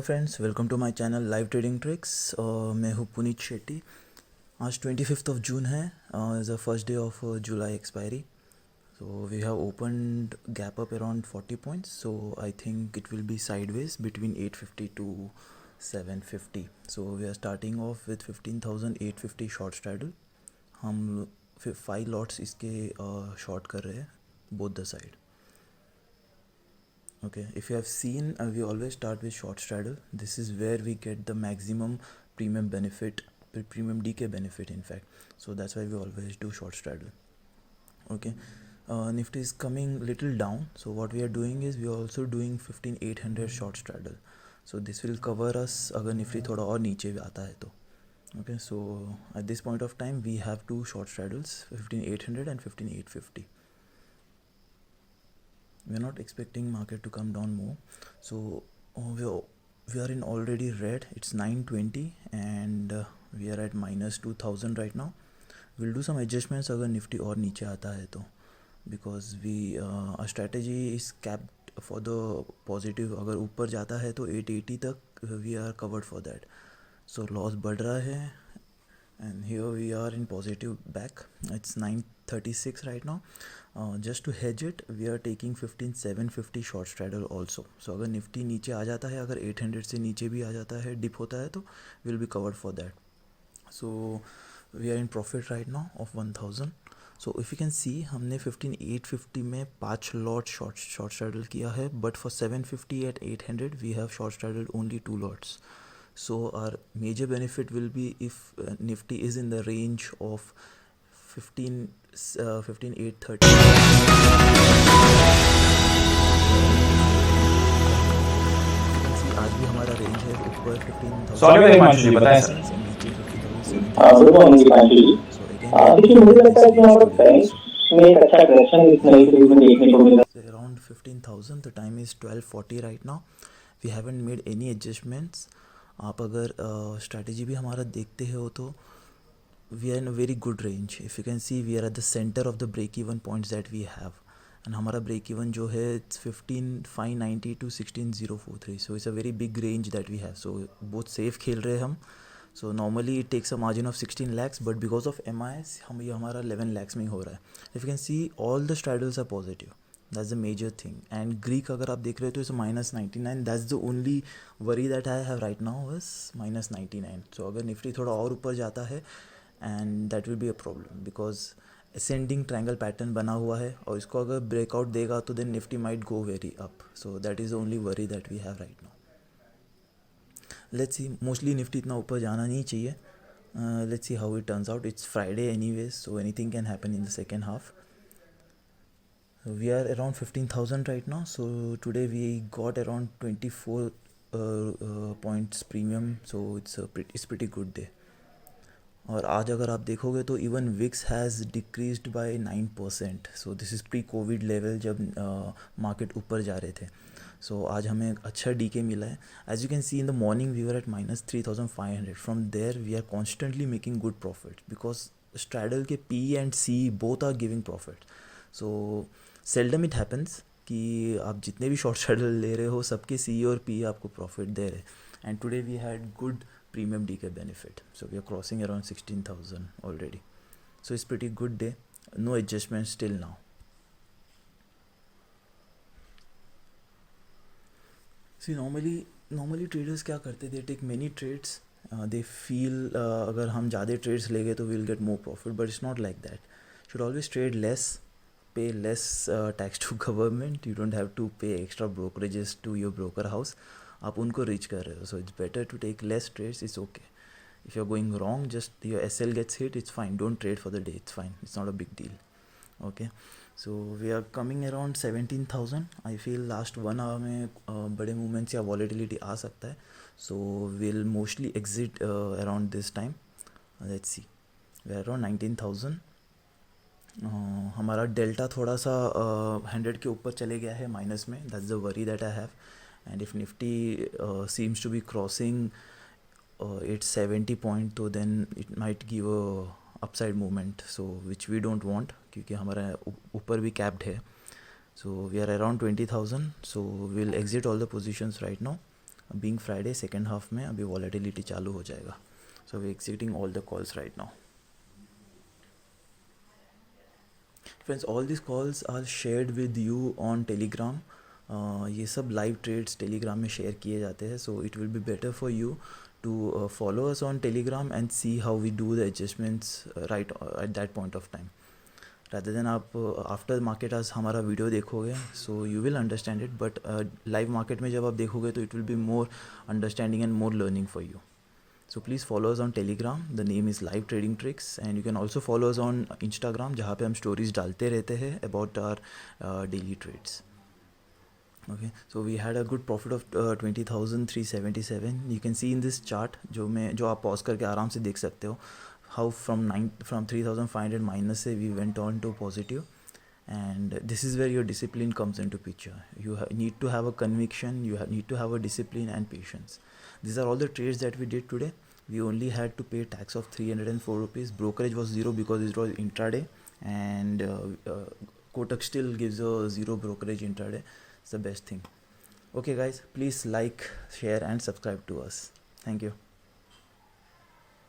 Friends, welcome to my channel live trading tricks. मैं हूँ पुनीत शेट्टी। आज 25th ऑफ जून है, is the first day of July expiry. So we have opened gap up around 40 points. So I think it will be sideways between 850 to 750. So we are starting off with 15,850 short straddle. हम 5 lots इसके short कर रहे हैं, both the side. Okay, if you have seen, we always start with short straddle. This is where we get the maximum premium benefit, premium DK benefit in fact. So that's why we always do short straddle. Okay, Nifty is coming little down. So what we are doing is we are also doing 15,800 short straddle. So this will cover us अगर Nifty थोड़ा और नीचे आता है तो. Okay, so at this point of time we have two short straddles, 15,800 and 15,850. We are not expecting market to come down more. So we are in already red. It's 920 and we are at minus 2000 right now. We'll do some adjustments अगर Nifty और नीचे आता है तो, because we our strategy is capped for the positive. अगर ऊपर जाता है तो 880 तक we are covered for that. So loss बढ़ रहा है and here we are in positive back. It's 936 right now. Just to hedge it, we are taking 15,750 short straddle also. So अगर निफ्टी नीचे आ जाता है, अगर 800 से नीचे भी आ जाता है, डिप होता है तो we'll be covered for that. So we are in profit right now of 1000. So if you can see, हमने 15,850 में 5 lot short straddle किया है, but for 750 at 800 we have short straddle only 2 lots. So our major benefit will be if Nifty is in the range of 15,830. आज भी हमारा range है ऊपर 15,000. Sorry Himanshu जी, बताएं सर. नीचे 15,000. गुड मॉर्निंग हिमांशु जी. देखिए, मुझे लगता है कि यहाँ पर बैंक में एक अच्छा करेक्शन इस नई सीरीज में देखने को मिला. Around 15,000. The time is 12:40 right now. We haven't made any adjustments. आप अगर स्ट्रैटेजी भी हमारा देखते हो तो we are in a very good range. If you can see, we are at the centre of the break even points that we have. And हमारा break even जो है it's 15,590 to 16,043. So it's a very big range that we have. So बहुत safe खेल रहे हैं हम. So normally it takes a margin of 16 lakhs, but because of MIS हम ये हमारा 11 lakhs में ही हो रहा है. If you can see, all the straddles are positive. That's the major thing. And Greek अगर आप देख रहे हो तो it's -99. That's the only worry that I have right now is -99. So अगर निफ्टी थोड़ा और ऊपर जाता है and that will be a problem because ascending triangle pattern बना हुआ है और इसको अगर breakout देगा तो then Nifty might go very up. So that is the only worry that we have right now. Let's see. Mostly Nifty इतना ऊपर जाना नहीं चाहिए. Let's see how it turns out. It's Friday anyways, so anything can happen in the second half. We are around 15,000 right now. So today we got around 24 points premium. So it's pretty good day. और आज अगर आप देखोगे तो even VIX has decreased by 9%. So this is pre-COVID level जब market ऊपर जा रहे थे. So आज हमें अच्छा DK मिला है. As you can see, in the morning we were at -3,500. From there we are constantly making good profits because straddle के P and C both are giving profit. So seldom it happens कि आप जितने भी short straddle ले रहे हो सबके C और P आपको प्रॉफिट दे रहे. And today we had good premium DK benefit. So we are crossing around 16,000 already. So it's pretty good day. No adjustment still now. See normally traders क्या करते, they take many trades. They feel अगर हम ज़्यादा trades लेंगे तो will get more profit, but it's not like that. Should always trade less, pay less tax to government. You don't have to pay extra brokerages to your broker house. आप उनको reach कर रहे हो. So it's better to take less trades. It's okay. If you're going wrong, just your SL gets hit, it's fine. Don't trade for the day. It's fine. It's not a big deal. Okay. So we are coming around 17,000. I feel last 1 hour में बड़े movements या volatility आ सकता है. So we'll mostly exit around this time. Let's see. We are around 19,000. हमारा delta थोड़ा सा 100 के ऊपर चले गया है माइनस में. That's the worry that I have. And if Nifty seems to be crossing 870 point तो then it might give a upside movement, so which we don't want क्योंकि हमारा ऊपर भी कैप्ड है. So we are around 20,000. So will exit all the positions right now. Being Friday second half में अभी volatility चालू हो जाएगा. So we exiting all the calls right now. Friends, all this calls are shared with you on Telegram. ये सब live trades Telegram में share किए जाते हैं. So it will be better for you to follow us on Telegram and see how we do the adjustments right at that point of time. Rather than आप after market आज हमारा video देखोगे, so you will understand it, but live market में जब आप देखोगे तो it will be more understanding and more learning for you. So please follow us on Telegram. The name is Live Trading Tricks, and you can also follow us on Instagram, जहाँ पे हम stories डालते रहते हैं about our daily trades. Okay, so we had a good profit of 20,377. You can see in this chart जो आप pause करके आराम से देख सकते हो, how from 3,500 minus से we went on to positive, and this is where your discipline comes into picture. You need to have a conviction, need to have a discipline and patience. These are all the trades that we did today. We only had to pay tax of 304 rupees. Brokerage was zero because it was intraday, and Kotak still gives a zero brokerage intraday. It's the best thing. Okay guys, please like, share and subscribe to us. Thank you.